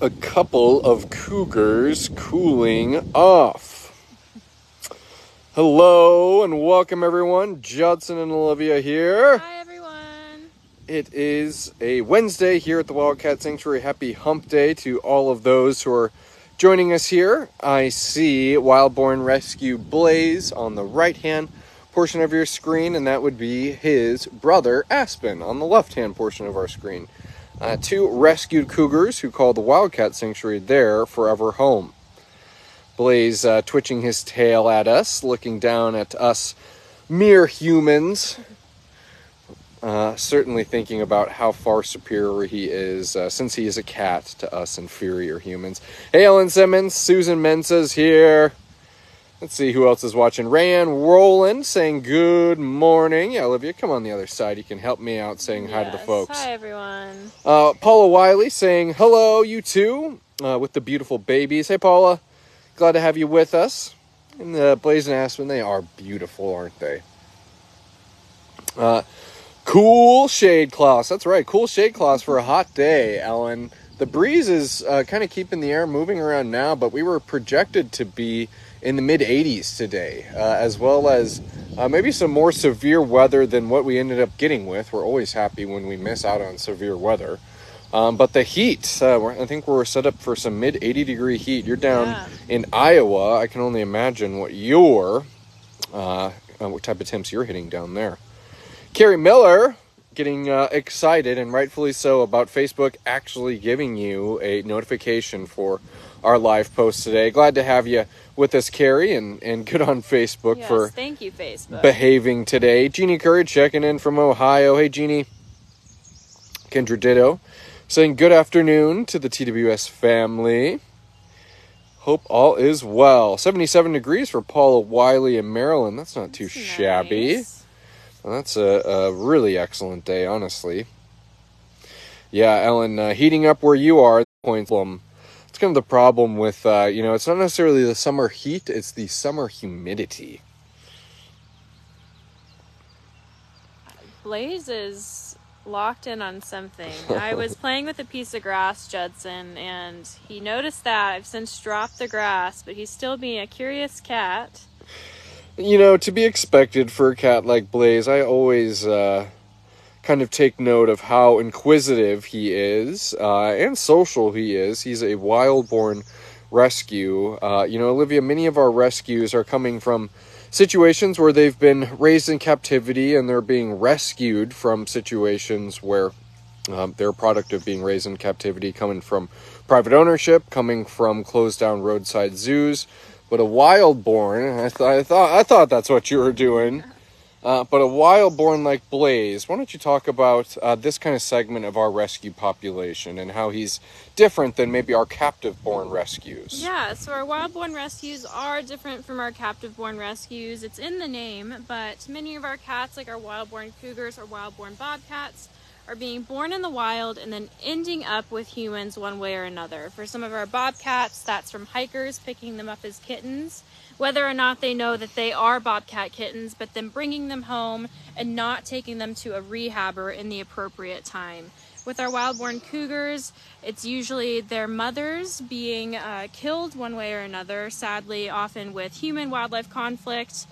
a couple of cougars cooling off. Hello and welcome everyone. Judson and Olivia here. Hi everyone. It is a Wednesday here at the Wildcat Sanctuary. Happy hump day to all of those who are joining us here. I see Wildborn Rescue Blaze on the right hand portion of your screen, and that would be his brother Aspen on the left hand portion of our screen. Two rescued cougars who call the Wildcat Sanctuary their forever home. Blaze twitching his tail at us, looking down at us mere humans. Certainly thinking about how far superior he is, since he is a cat to us inferior humans. Hey, Ellen Simmons, Susan Mensa's here. Let's see who else is watching. Rayanne Rowland saying good morning. Yeah, Olivia, come on the other side. You can help me out saying hi to the folks. Hi, everyone. Paula Wiley saying hello, you two, with the beautiful babies. Hey, Paula. Glad to have you with us. And Blaze and Aspen, they are beautiful, aren't they? Cool shade cloths. That's right, cool shade cloths for a hot day, Ellen. The breeze is kind of keeping the air moving around now, but we were projected to be in the mid-80s today, as well as maybe some more severe weather than what we ended up getting with. We're always happy when we miss out on severe weather. But the heat, I think we're set up for some mid-80 degree heat. You're down in Iowa. I can only imagine what what type of temps you're hitting down there. Carrie Miller getting excited, and rightfully so, about Facebook actually giving you a notification for our live post today. Glad to have you with us, Carrie, and good on Facebook for thank you, Facebook, behaving today. Jeannie Curry checking in from Ohio. Hey, Jeannie. Kendra Ditto saying good afternoon to the TWS family. Hope all is well. 77 degrees for Paula Wiley in Maryland. That's not too shabby. Well, that's a really excellent day, honestly. Yeah, Ellen, heating up where you are, it's kind of the problem with, it's not necessarily the summer heat, it's the summer humidity. Blaze is locked in on something. I was playing with a piece of grass, Judson, and he noticed that. I've since dropped the grass, but he's still being a curious cat. You know, to be expected for a cat like Blaze, I always kind of take note of how inquisitive he is and social he is. He's a wild-born rescue. Olivia, many of our rescues are coming from situations where they've been raised in captivity and they're being rescued from situations where they're a product of being raised in captivity, coming from private ownership, coming from closed-down roadside zoos. But a wild-born, I thought that's what you were doing. But a wild-born like Blaze, why don't you talk about this kind of segment of our rescue population and how he's different than maybe our captive-born rescues? Yeah, so our wild-born rescues are different from our captive-born rescues. It's in the name, but many of our cats, like our wild-born cougars or wild-born bobcats, are being born in the wild and then ending up with humans one way or another. For some of our bobcats, that's from hikers picking them up as kittens, whether or not they know that they are bobcat kittens, but then bringing them home and not taking them to a rehabber in the appropriate time. With our wild-born cougars, it's usually their mothers being killed one way or another, sadly, often with human-wildlife conflict,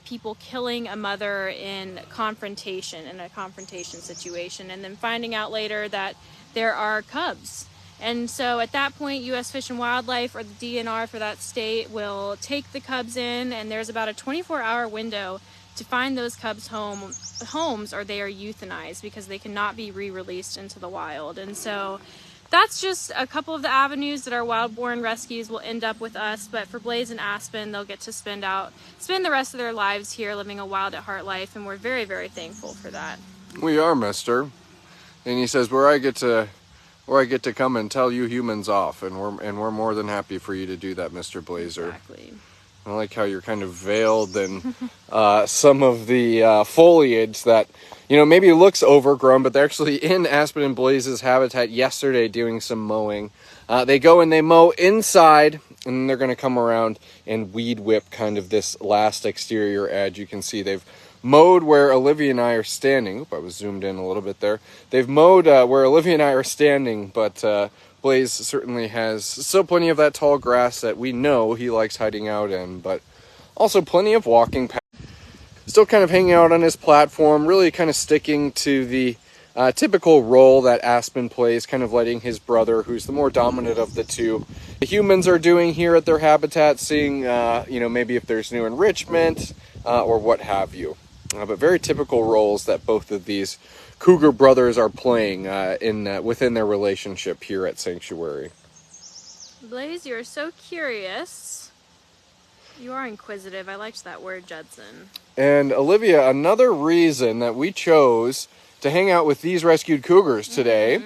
people killing a mother in a confrontation situation, and then finding out later that there are cubs. And so at that point, U.S. Fish and Wildlife, or the DNR for that state, will take the cubs in, and there's about a 24-hour window to find those cubs homes, or they are euthanized because they cannot be re-released into the wild. And so that's just a couple of the avenues that our wild-born rescues will end up with us. But for Blaze and Aspen, they'll get to spend the rest of their lives here living a wild at heart life, and we're very, very thankful for that. We are, mister. And he says, where I get to come and tell you humans off, and we're more than happy for you to do that, Mr. Blazer. Exactly. I like how you're kind of veiled in some of the foliage that, maybe looks overgrown, but they're actually in Aspen and Blaze's habitat yesterday doing some mowing. They go and they mow inside, and then they're going to come around and weed whip kind of this last exterior edge. You can see they've mowed where Olivia and I are standing. Oop, I was zoomed in a little bit there. They've mowed where Olivia and I are standing, but Blaze certainly has still plenty of that tall grass that we know he likes hiding out in, but also plenty of walking paths. Still kind of hanging out on his platform, really kind of sticking to the typical role that Aspen plays, kind of letting his brother, who's the more dominant of the two, the humans are doing here at their habitat, seeing, maybe if there's new enrichment or what have you. But very typical roles that both of these cougar brothers are playing within their relationship here at Sanctuary. Blaze, you're so curious. You are inquisitive. I liked that word, Judson. And Olivia, another reason that we chose to hang out with these rescued cougars today,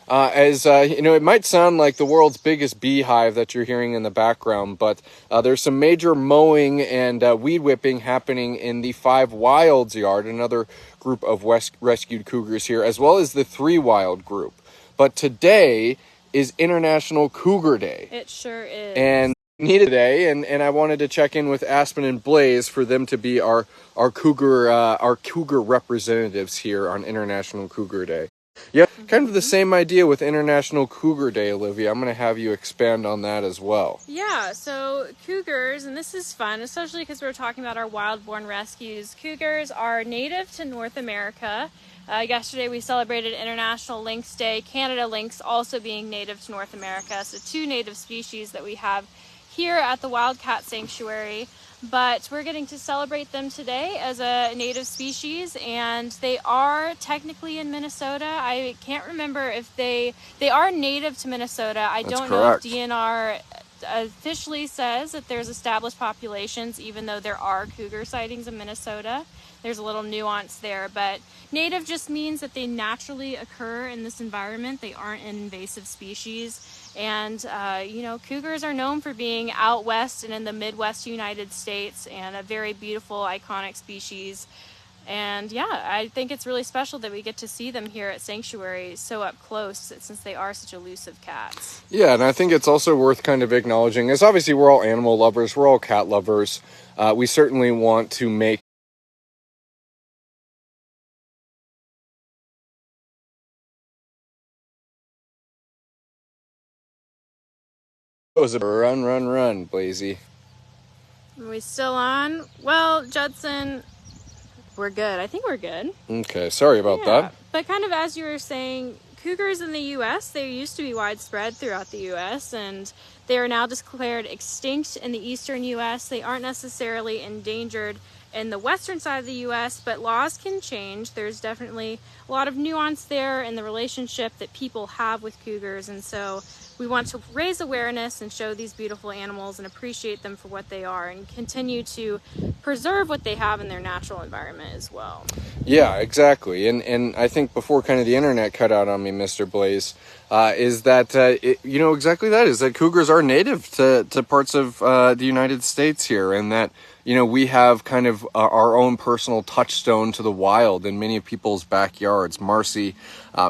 it might sound like the world's biggest beehive that you're hearing in the background, but there's some major mowing and weed whipping happening in the 5 Wilds yard, another group of rescued cougars here, as well as the 3 Wild group. But today is International Cougar Day. It sure is. And needed today, and I wanted to check in with Aspen and Blaze for them to be our cougar representatives here on International Cougar Day. Yeah, kind of the same idea with International Cougar Day, Olivia. I'm going to have you expand on that as well. Yeah, so cougars, and this is fun, especially because we're talking about our wild-born rescues. Cougars are native to North America. Yesterday we celebrated International Lynx Day, Canada lynx also being native to North America. So 2 native species that we have here at the Wildcat Sanctuary, but we're getting to celebrate them today as a native species, and they are technically in Minnesota. I can't remember if they are native to Minnesota. I don't know if DNR officially says that there's established populations, even though there are cougar sightings in Minnesota. There's a little nuance there, but native just means that they naturally occur in this environment. They aren't an invasive species. And, cougars are known for being out west and in the Midwest United States, and a very beautiful, iconic species. And yeah, I think it's really special that we get to see them here at Sanctuary so up close, since they are such elusive cats. Yeah, and I think it's also worth kind of acknowledging, as obviously we're all animal lovers, we're all cat lovers. We certainly want to make run, Blazy. Are we still on? Well, Judson, we're good. I think we're good. Okay, sorry about that. But kind of as you were saying, cougars in the U.S., they used to be widespread throughout the U.S., and they are now declared extinct in the eastern U.S. They aren't necessarily endangered in the western side of the U.S., but laws can change. There's definitely a lot of nuance there in the relationship that people have with cougars, and so we want to raise awareness and show these beautiful animals and appreciate them for what they are, and continue to preserve what they have in their natural environment as well. Yeah, exactly. And I think before kind of the internet cut out on me, Mr. Blaze, is that, exactly that, is that cougars are native to parts of the United States here, and that, we have kind of our own personal touchstone to the wild in many people's backyards. Marcy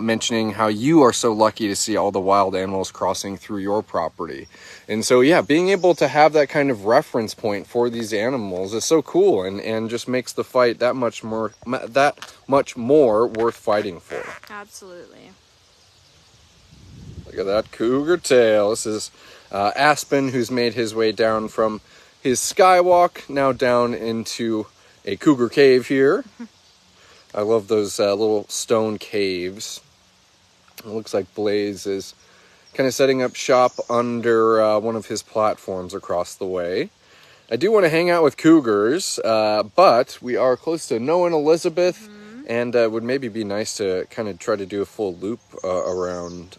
mentioning how you are so lucky to see all the wild animals crossing through your property. And so, yeah, being able to have that kind of reference point for these animals is so cool, and just makes the fight that much more worth fighting for. Absolutely. Look at that cougar tail. This is Aspen, who's made his way down from his skywalk now down into a cougar cave here. I love those little stone caves. It looks like Blaze is kind of setting up shop under one of his platforms across the way. I do want to hang out with cougars, but we are close to Noah and Elizabeth, and would maybe be nice to kind of try to do a full loop around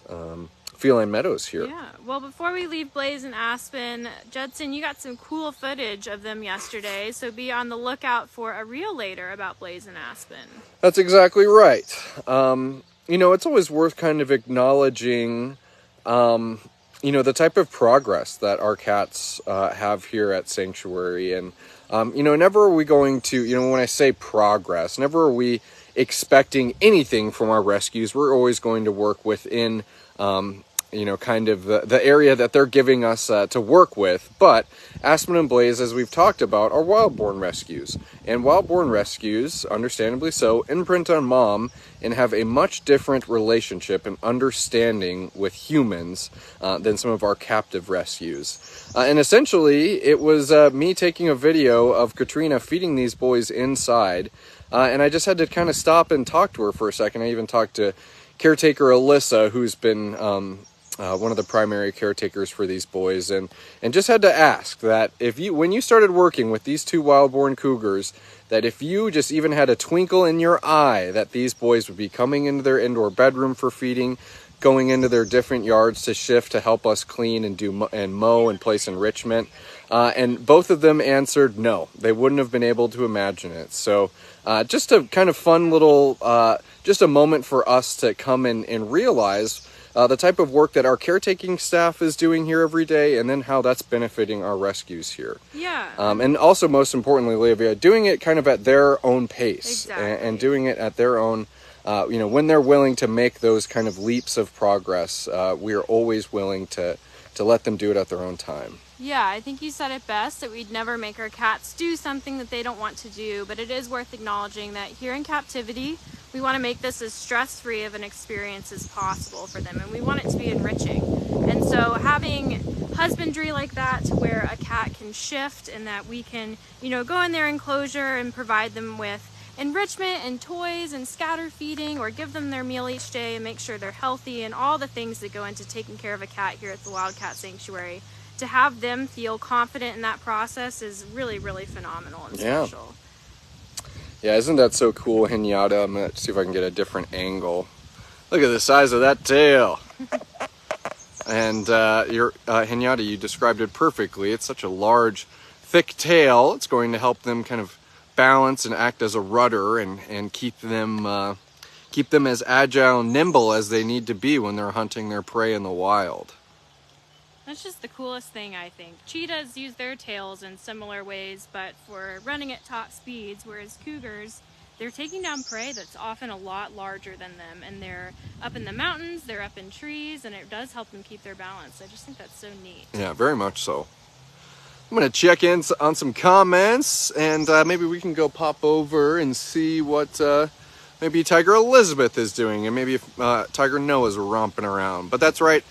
Feline Meadows here. Yeah, well, before we leave Blaze and Aspen, Judson, you got some cool footage of them yesterday, so be on the lookout for a reel later about Blaze and Aspen. That's exactly right. It's always worth kind of acknowledging, the type of progress that our cats have here at Sanctuary. And, never are we going to, when I say progress, never are we expecting anything from our rescues. We're always going to work within kind of the area that they're giving us to work with. But Aspen and Blaze, as we've talked about, are wild-born rescues. And wild-born rescues, understandably so, imprint on mom and have a much different relationship and understanding with humans than some of our captive rescues. And essentially, it was me taking a video of Katrina feeding these boys inside. And I just had to kind of stop and talk to her for a second. I even talked to caretaker Alyssa, who's been one of the primary caretakers for these boys, and just had to ask that when you started working with these two wild-born cougars, that if you just even had a twinkle in your eye that these boys would be coming into their indoor bedroom for feeding, going into their different yards to shift to help us clean and mow and place enrichment, and both of them answered no. They wouldn't have been able to imagine it. So just a kind of fun little, just a moment for us to come and realize the type of work that our caretaking staff is doing here every day, and then how that's benefiting our rescues here. Yeah. And also, most importantly, Olivia, doing it kind of at their own pace. Exactly. And doing it at their own, when they're willing to make those kind of leaps of progress, we are always willing to let them do it at their own time. Yeah, I think you said it best, that we'd never make our cats do something that they don't want to do, but it is worth acknowledging that here in captivity, we want to make this as stress-free of an experience as possible for them, and we want it to be enriching. And so having husbandry like that, to where a cat can shift and that we can, go in their enclosure and provide them with enrichment and toys and scatter feeding, or give them their meal each day and make sure they're healthy, and all the things that go into taking care of a cat here at the Wildcat Sanctuary. To have them feel confident in that process is really, really phenomenal and special. Yeah, isn't that so cool, Henyatta? I'm going to see if I can get a different angle. Look at the size of that tail. And Henyatta, you described it perfectly. It's such a large, thick tail. It's going to help them kind of balance and act as a rudder and keep them as agile and nimble as they need to be when they're hunting their prey in the wild. That's just the coolest thing, I think. Cheetahs use their tails in similar ways, but for running at top speeds, whereas cougars, they're taking down prey that's often a lot larger than them, and they're up in the mountains, they're up in trees, and it does help them keep their balance. I just think that's so neat. Yeah, very much so. I'm going to check in on some comments, and maybe we can go pop over and see what maybe Tiger Elizabeth is doing, and maybe if Tiger Noah's romping around. But that's right.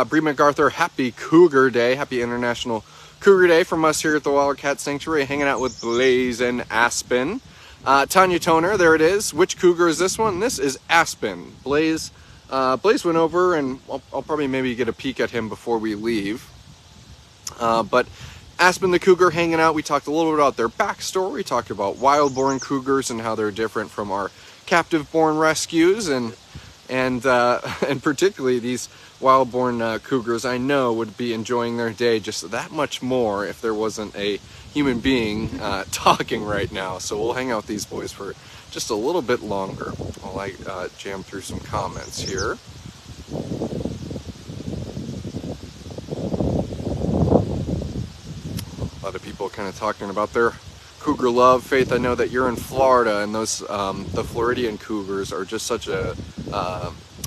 Bree MacArthur, happy Cougar Day, happy International Cougar Day from us here at the Wildcat Sanctuary, hanging out with Blaze and Aspen. Tanya Toner, there it is. Which cougar is this one? This is Aspen. Blaze went over, and I'll probably maybe get a peek at him before we leave. But Aspen the cougar hanging out. We talked a little bit about their backstory. We talked about wild-born cougars and how they're different from our captive-born rescues, and particularly these wild-born cougars, I know, would be enjoying their day just that much more if there wasn't a human being talking right now. So we'll hang out with these boys for just a little bit longer while I jam through some comments here. A lot of people kind of talking about their cougar love. Faith, I know that you're in Florida, and those the Floridian cougars are just such a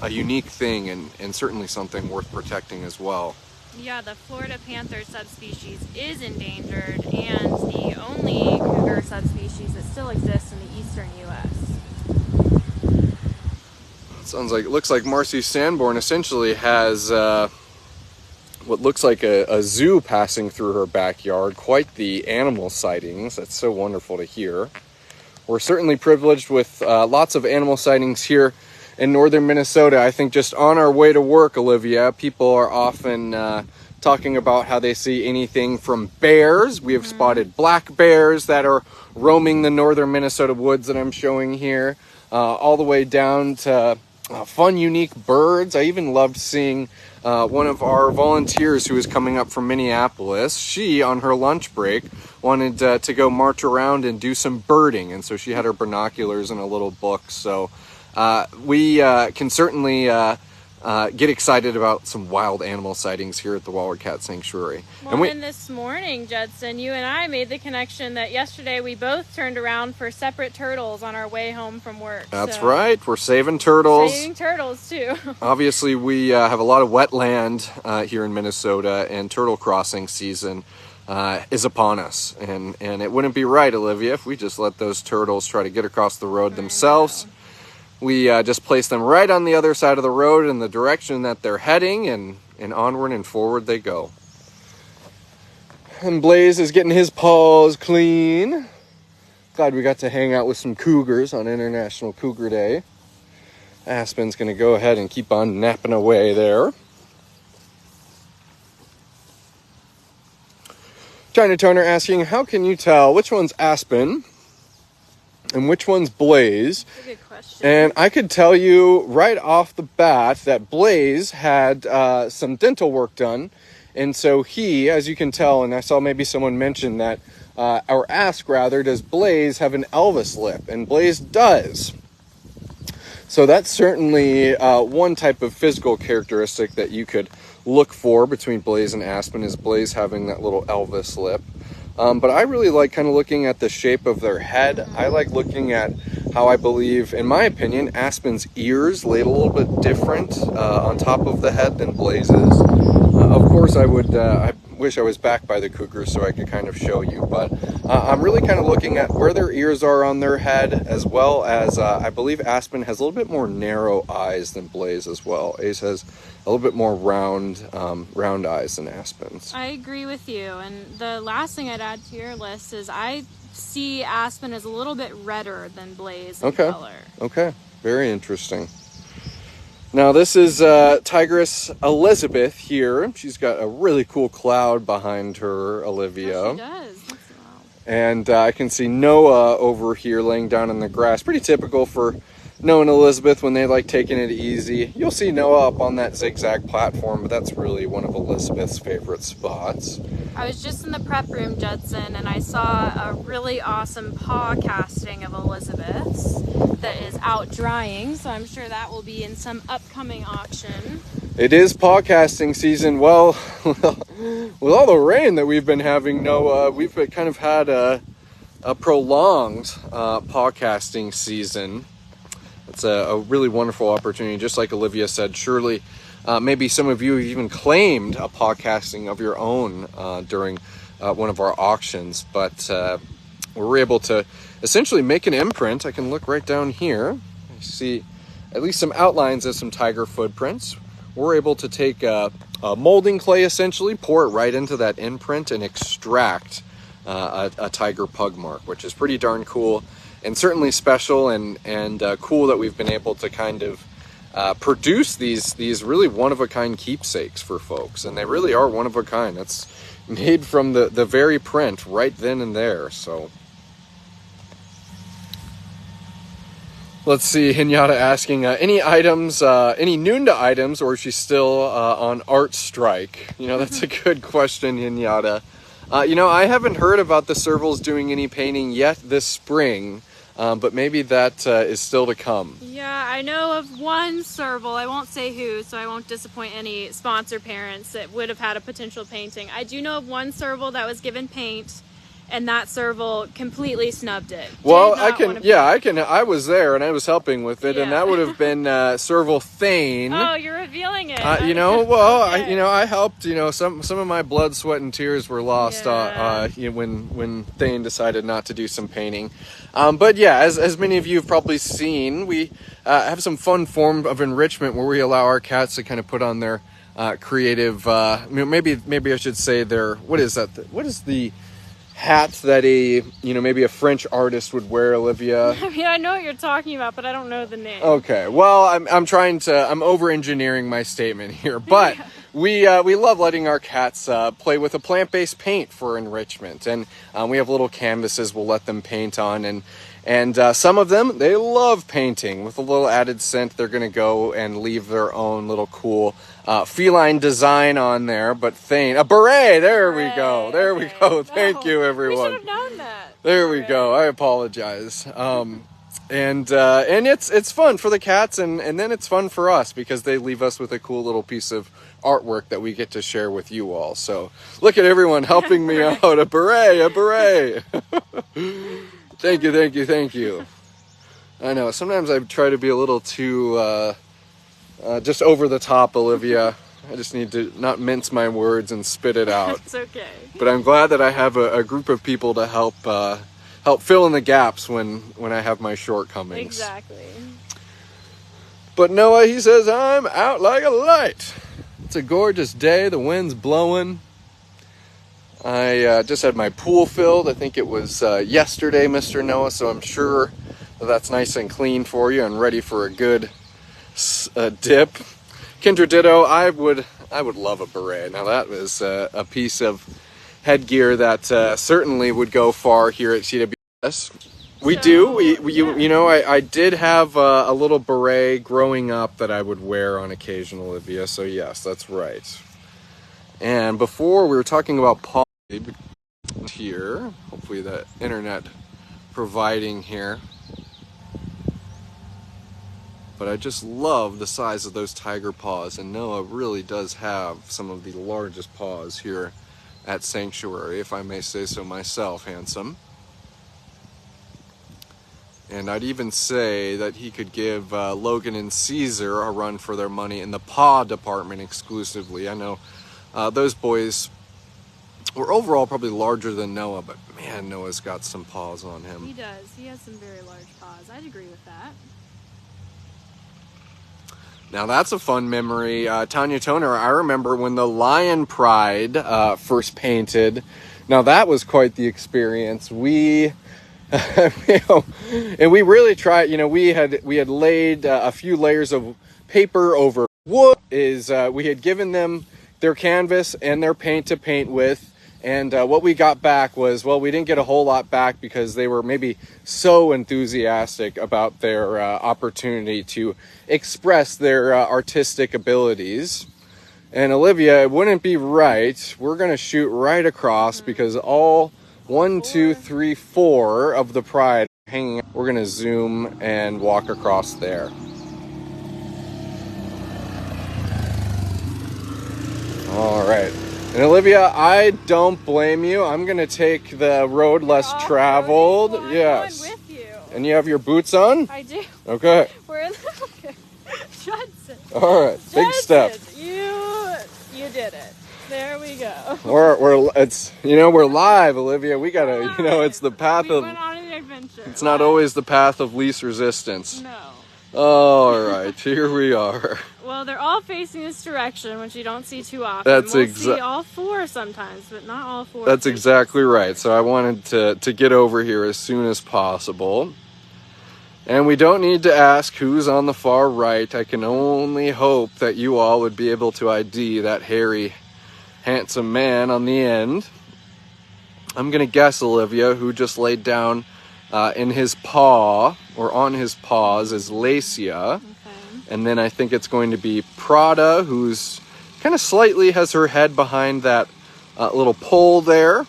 unique thing, and certainly something worth protecting as well. Yeah, the Florida panther subspecies is endangered, and the only cougar subspecies that still exists in the eastern U.S. Looks like Marcy Sanborn essentially has what looks like a zoo passing through her backyard. Quite the animal sightings. That's so wonderful to hear. We're certainly privileged with lots of animal sightings here in northern Minnesota. I think just on our way to work, Olivia, people are often talking about how they see anything from bears. We have spotted black bears that are roaming the northern Minnesota woods that I'm showing here, all the way down to fun, unique birds. I even loved seeing one of our volunteers who was coming up from Minneapolis. She, on her lunch break, wanted to go march around and do some birding, and so she had her binoculars and a little book. So we can certainly get excited about some wild animal sightings here at the Wildcat Sanctuary. Well, and this morning, Judson, you and I made the connection that yesterday we both turned around for separate turtles on our way home from work. That's right. We're saving turtles. Saving turtles, too. Obviously, we have a lot of wetland here in Minnesota, and turtle crossing season is upon us. And it wouldn't be right, Olivia, if we just let those turtles try to get across the road themselves. We just place them right on the other side of the road in the direction that they're heading, and onward and forward they go. And Blaze is getting his paws clean. Glad we got to hang out with some cougars on International Cougar Day. Aspen's going to go ahead and keep on napping away there. China Toner asking, how can you tell which one's Aspen and which one's Blaze? That's a good question. And I could tell you right off the bat that Blaze had some dental work done. And so he, as you can tell, and I saw maybe someone mention that, or ask rather, does Blaze have an Elvis lip? And Blaze does. So that's certainly one type of physical characteristic that you could look for between Blaze and Aspen, is Blaze having that little Elvis lip. But I really like kind of looking at the shape of their head. I like looking at how I believe, in my opinion, Aspen's ears laid a little bit different on top of the head than Blaze's. Of course, I wish I was back by the cougars so I could kind of show you. But I'm really kind of looking at where their ears are on their head, as well as I believe Aspen has a little bit more narrow eyes than Blaze as well. Ace has a little bit more round eyes than Aspen's. I agree with you. And the last thing I'd add to your list is I see Aspen as a little bit redder than Blaze in color. Okay, very interesting. Now this is Tigress Elizabeth here. She's got a really cool cloud behind her, Olivia. Oh, she does. That's wow. And I can see Noah over here laying down in the grass. Pretty typical for Noah and Elizabeth when they like taking it easy. You'll see Noah up on that zigzag platform, but that's really one of Elizabeth's favorite spots. I was just in the prep room, Judson, and I saw a really awesome paw casting of Elizabeth's that is out drying, so I'm sure that will be in some upcoming auction. It is paw casting season. Well, with all the rain that we've been having, Noah, we've kind of had a prolonged paw casting season. It's a really wonderful opportunity. Just like Olivia said, surely maybe some of you have even claimed a podcasting of your own during one of our auctions. But we're able to essentially make an imprint. I can look right down here. I see at least some outlines of some tiger footprints. We're able to take a molding clay, essentially, pour it right into that imprint and extract a tiger pug mark, which is pretty darn cool. And certainly special and cool that we've been able to kind of produce these really one-of-a-kind keepsakes for folks. And they really are one-of-a-kind. That's made from the very print right then and there. So let's see, Hinata asking, any items, any Noonda items, or is she still on art strike? You know, that's a good question, Hinata. You know, I haven't heard about the Servals doing any painting yet this spring. But maybe that is still to come. Yeah, I know of one serval. I won't say who, so I won't disappoint any sponsor parents that would have had a potential painting. I do know of one serval that was given paint, and that serval completely snubbed it. Well, I was there and I was helping with it, and that would have been Serval Thane. Oh, you're revealing it. You know, well, I helped. You know, some of my blood, sweat, and tears were lost when Thane decided not to do some painting. But yeah, as many of you have probably seen, we have some fun form of enrichment where we allow our cats to kind of put on their creative. Maybe I should say their what is the hat that maybe a French artist would wear, Olivia? I mean, I know what you're talking about, but I don't know the name. Okay, well, I'm over-engineering my statement here, but we love letting our cats play with a plant-based paint for enrichment, and we have little canvases we'll let them paint on, and some of them, they love painting. With a little added scent, they're going to go and leave their own little cool feline design on there. But Thane, a beret, there we go. We go. Thank you, everyone. We should have known that. There we go. I apologize. And it's fun for the cats, and then it's fun for us because they leave us with a cool little piece of artwork that we get to share with you all. So look at everyone helping me out. A beret, a beret. Thank you, thank you, thank you. I know, sometimes I try to be a little too just over the top, Olivia. I just need to not mince my words and spit it out. It's okay. But I'm glad that I have a group of people to help fill in the gaps when I have my shortcomings. Exactly. But Noah, he says, I'm out like a light. It's a gorgeous day. The wind's blowing. I just had my pool filled. I think it was yesterday, Mr. Noah, so I'm sure that's nice and clean for you and ready for a good dip. Kendra ditto, I would love a beret. Now that was a piece of headgear that certainly would go far here at TWS. We do. You know, I did have a little beret growing up that I would wear on occasion, Olivia. So yes, that's right. And before we were talking about Paul here. Hopefully the internet providing here. But I just love the size of those tiger paws, and Noah really does have some of the largest paws here at Sanctuary, if I may say so myself, handsome. And I'd even say that he could give Logan and Caesar a run for their money in the paw department exclusively. I know those boys were overall probably larger than Noah, but man, Noah's got some paws on him. He does. He has some very large paws. I'd agree with that. Now that's a fun memory. Tanya Toner, I remember when the Lion Pride first painted. Now that was quite the experience. We, and we really tried, we had laid a few layers of paper over wood. We had given them their canvas and their paint to paint with. And what we got back was, well, we didn't get a whole lot back because they were maybe so enthusiastic about their opportunity to express their artistic abilities. And Olivia, it wouldn't be right. We're going to shoot right across because all 1, 2, 3, 4 of the Pride are hanging out. We're going to zoom and walk across there. All right. And Olivia, I don't blame you. I'm going to take the road less traveled. Well, yes. I'm with you. And you have your boots on? I do. Okay. We're in the... Okay. Judson. All right. Judson, big step. You did it. There we go. We're live, Olivia. We got to, it's the path we of... went on an adventure. It's not always the path of least resistance. No. All right. Here we are. Well, they're all facing this direction, which you don't see too often. We'll see all 4 sometimes, but not all 4. That's exactly right. So I wanted to get over here as soon as possible. And we don't need to ask who's on the far right. I can only hope that you all would be able to ID that hairy, handsome man on the end. I'm going to guess, Olivia, who just laid down in his paw, or on his paws, is Lesya. Okay. And then I think it's going to be Prada, who's kind of slightly has her head behind that little pole there.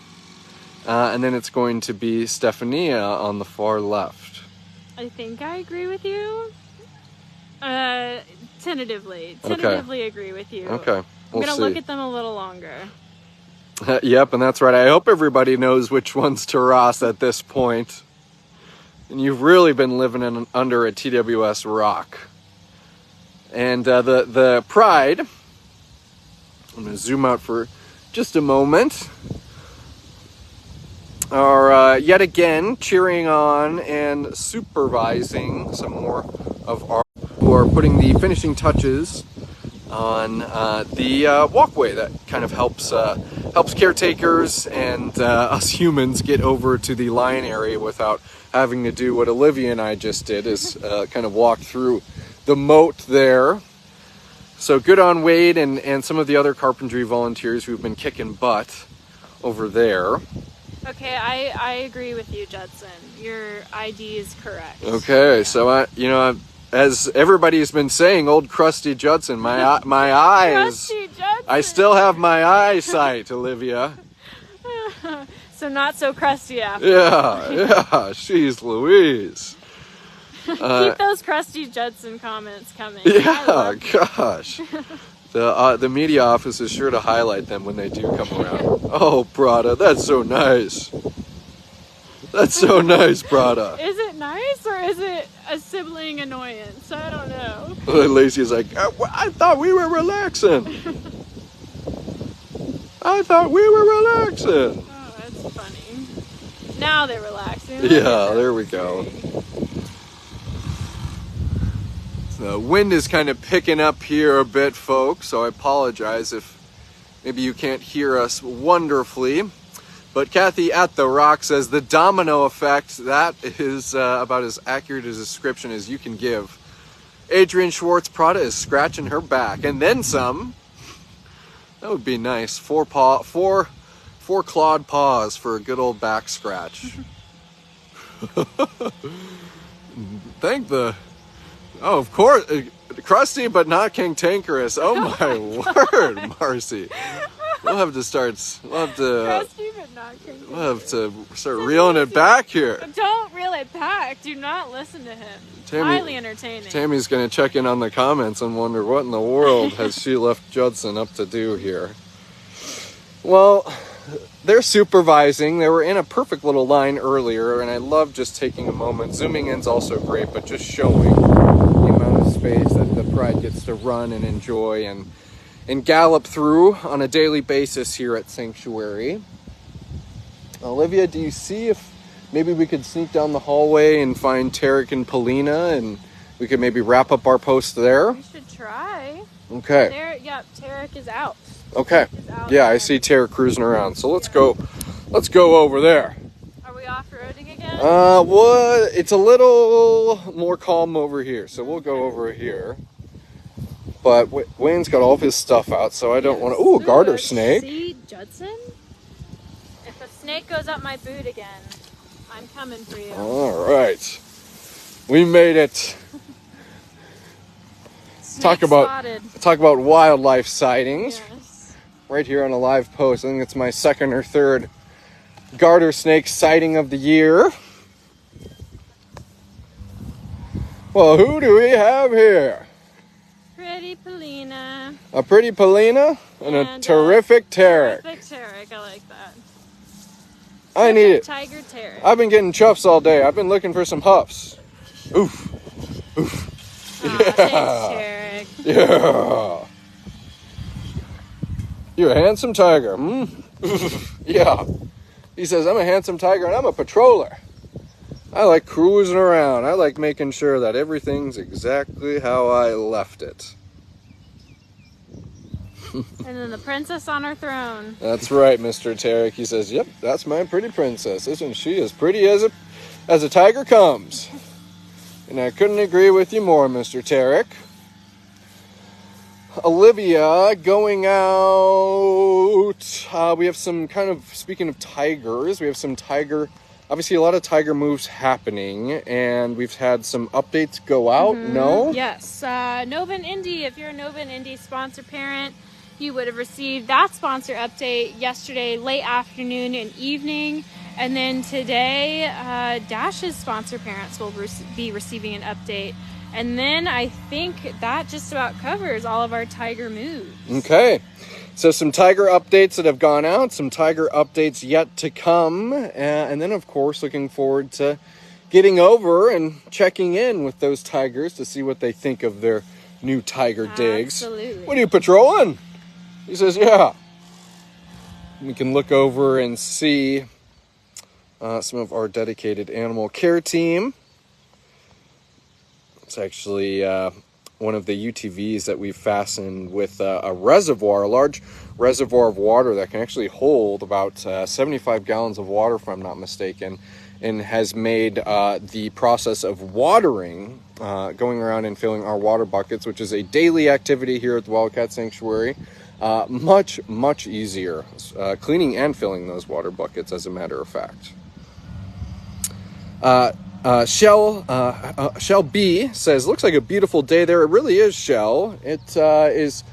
And then it's going to be Stefania on the far left. I think I agree with you. Tentatively agree with you. Okay. I'm going to look at them a little longer. Yep, and that's right. I hope everybody knows which one's Taras at this point. And you've really been living under a TWS rock. And the Pride, I'm going to zoom out for just a moment, are yet again cheering on and supervising some more of our who are putting the finishing touches on the walkway that kind of helps caretakers and us humans get over to the lion area without having to do what Olivia and I just did, is kind of walk through the moat there. So good on Wade and some of the other carpentry volunteers who've been kicking butt over there. Okay, I agree with you, Judson. Your ID is correct. Okay, so as everybody's been saying, old crusty Judson, my eyes. Crusty Judson. I still have my eyesight, Olivia. So not so crusty after. Yeah, jeez Louise. Keep those crusty Judson comments coming. Yeah, gosh. The media office is sure to highlight them when they do come around. Oh, Prada, that's so nice. That's so nice, Prada. Is it nice or is it a sibling annoyance? I don't know. Lesya's like, I thought we were relaxing. I thought we were relaxing. Oh, that's funny. Now they're relaxing. Yeah, there we go. The wind is kind of picking up here a bit, folks, so I apologize if maybe you can't hear us wonderfully. But Kathy at the Rock says the domino effect, that is about as accurate a description as you can give. Adrian Schwartz, Prada is scratching her back, and then some. That would be nice. Four clawed paws for a good old back scratch. Oh, of course, crusty but not cantankerous. Oh my word, Marcy. We'll have to start reeling it back here. Don't reel it back. Do not listen to him. Highly entertaining. Tammy's going to check in on the comments and wonder what in the world has she left Judson up to do here. Well, they're supervising. They were in a perfect little line earlier, and I love just taking a moment. Zooming in's also great, but just showing the amount of space that the Pride gets to run and enjoy and gallop through on a daily basis here at Sanctuary. Olivia, do you see if maybe we could sneak down the hallway and find Terek and Polina, and we could maybe wrap up our post there? We should try. Okay. Terek is out. Okay. Yeah, I see Terek cruising around. So let's go over there. Are we off-roading again? Well, it's a little more calm over here, so we'll go over here. But Wayne's got all of his stuff out, so I don't want to... Ooh, garter snake. See, Judson? If a snake goes up my boot again, I'm coming for you. All right. We made it. Talk about wildlife sightings. Yes. Right here on a live post. I think it's my second or third garter snake sighting of the year. Well, who do we have here? Pretty Polina. A pretty Polina and a terrific Terek. Terrific Terek, I like that. I need it. Tiger Terek. I've been getting chuffs all day. I've been looking for some huffs. Oof. Oof. Aw, thanks, Terek. Yeah. You're a handsome tiger. Yeah. He says, I'm a handsome tiger and I'm a patroller. I like cruising around. I like making sure that everything's exactly how I left it. And then the princess on her throne. That's right, Mr. Terek. He says, yep, that's my pretty princess. Isn't she as pretty as a tiger comes? And I couldn't agree with you more, Mr. Terek. Olivia going out. We have some kind of, speaking of tigers, we have some tiger... Obviously, a lot of tiger moves happening, and we've had some updates go out. No? Yes. Novin Indy, if you're a Novin Indy sponsor parent, you would have received that sponsor update yesterday, late afternoon and evening. And then today, Dash's sponsor parents will be receiving an update. And then I think that just about covers all of our tiger moves. Okay. So some tiger updates that have gone out, some tiger updates yet to come, and then, of course, looking forward to getting over and checking in with those tigers to see what they think of their new tiger digs. Absolutely. What are you patrolling? He says, yeah. We can look over and see some of our dedicated animal care team. It's actually... one of the UTVs that we've fastened with a reservoir, a large reservoir of water that can actually hold about 75 gallons of water, if I'm not mistaken, and has made the process of watering, going around and filling our water buckets, which is a daily activity here at the Wildcat Sanctuary, much, much easier. Cleaning and filling those water buckets, as a matter of fact. Shell B says, looks like a beautiful day there. It really is, Shell. It is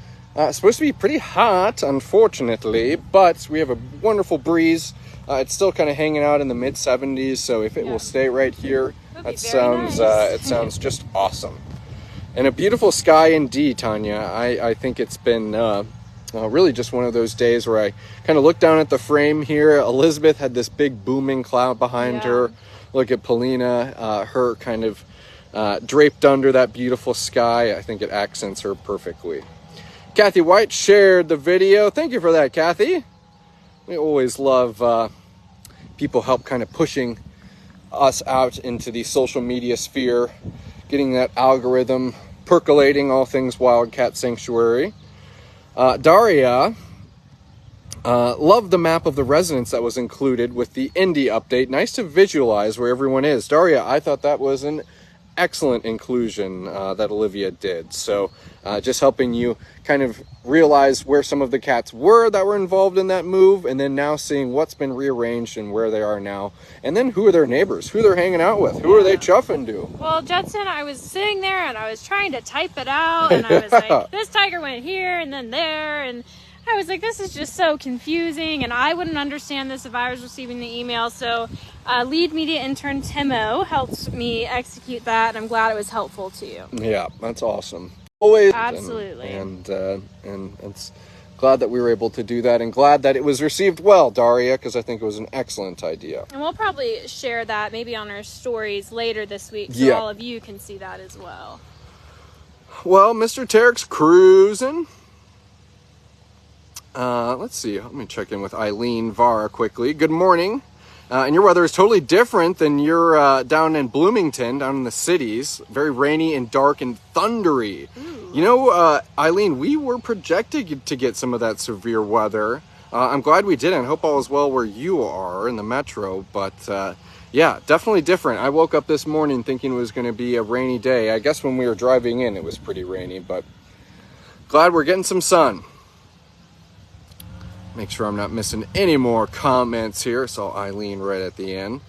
supposed to be pretty hot, unfortunately, but we have a wonderful breeze. It's still kind of hanging out in the mid-70s, so if it will stay right here, That sounds nice. It sounds just awesome. And a beautiful sky indeed, Tanya. I think it's been really just one of those days where I kind of look down at the frame here. Elizabeth had this big booming cloud behind her. Look at Polina, her kind of draped under that beautiful sky. I think it accents her perfectly. Kathy White shared the video. Thank you for that, Kathy. We always love people help kind of pushing us out into the social media sphere, getting that algorithm percolating, all things Wildcat Sanctuary. Daria loved the map of the residence that was included with the indie update. Nice to visualize where everyone is. Daria, I thought that was an excellent inclusion that Olivia did. So just helping you kind of realize where some of the cats were that were involved in that move, and then now seeing what's been rearranged and where they are now, and then who are their neighbors, who they're hanging out with, who are they chuffing to. Well, Judson, I was sitting there and I was trying to type it out, and I was like, this tiger went here and then there, and I was like, this is just so confusing, and I wouldn't understand this if I was receiving the email. So lead media intern Timo helped me execute that, and I'm glad it was helpful to you. Yeah, that's awesome. Always. Absolutely. And it's glad that we were able to do that, and glad that it was received well, Daria, because I think it was an excellent idea. And we'll probably share that maybe on our stories later this week, so all of you can see that as well. Well, Mr. Terek's cruising. Let's see. Let me check in with Eileen Vara quickly. Good morning. And your weather is totally different than your down in Bloomington, down in the cities. Very rainy and dark and thundery. Ooh. You know, Eileen, we were projected to get some of that severe weather. I'm glad we didn't. I hope all is well where you are in the metro. But yeah, definitely different. I woke up this morning thinking it was going to be a rainy day. I guess when we were driving in, it was pretty rainy. But glad we're getting some sun. Make sure I'm not missing any more comments here. So Eileen right at the end.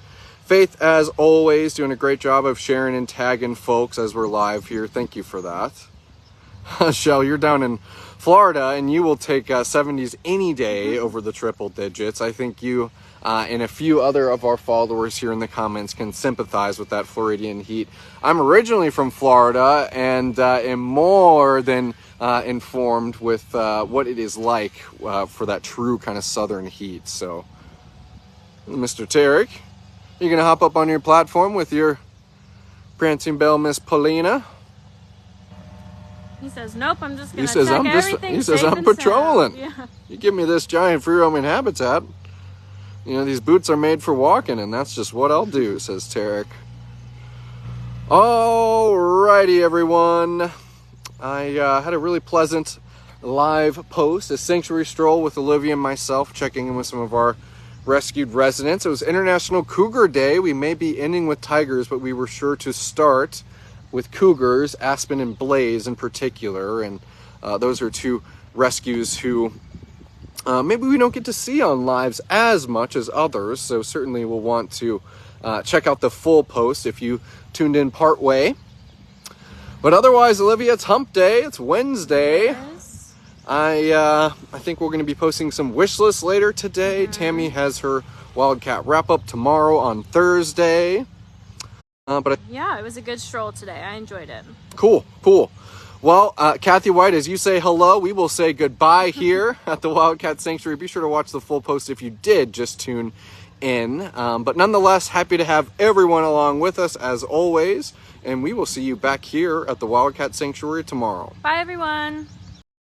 Faith, as always, doing a great job of sharing and tagging folks as we're live here. Thank you for that. Shell, you're down in Florida, and you will take 70s any day over the triple digits. I think you and a few other of our followers here in the comments can sympathize with that Floridian heat. I'm originally from Florida and am more than informed with what it is like for that true kind of southern heat. So, Mr. Terek, you gonna hop up on your platform with your prancing belle, Miss Polina? He says, nope, I'm just gonna check everything. He says, I'm patrolling. Yeah. You give me this giant free roaming habitat. You know, these boots are made for walking, and that's just what I'll do, says Terek. Alrighty, everyone. I had a really pleasant live post, a sanctuary stroll with Olivia and myself, checking in with some of our rescued residents. It was International Cougar Day. We may be ending with tigers, but we were sure to start with cougars, Aspen and Blaze in particular. And those are two rescues who maybe we don't get to see on lives as much as others. So certainly we'll want to check out the full post if you tuned in part way. But otherwise, Olivia, it's hump day. It's Wednesday. Yes. I think we're going to be posting some wish lists later today. Mm-hmm. Tammy has her Wildcat wrap up tomorrow on Thursday. Yeah, it was a good stroll today. I enjoyed it. Cool. Well, Kathy White, as you say hello, we will say goodbye here at the Wildcat Sanctuary. Be sure to watch the full post if you did just tune in. But nonetheless, happy to have everyone along with us as always. And we will see you back here at the Wildcat Sanctuary tomorrow. Bye, everyone.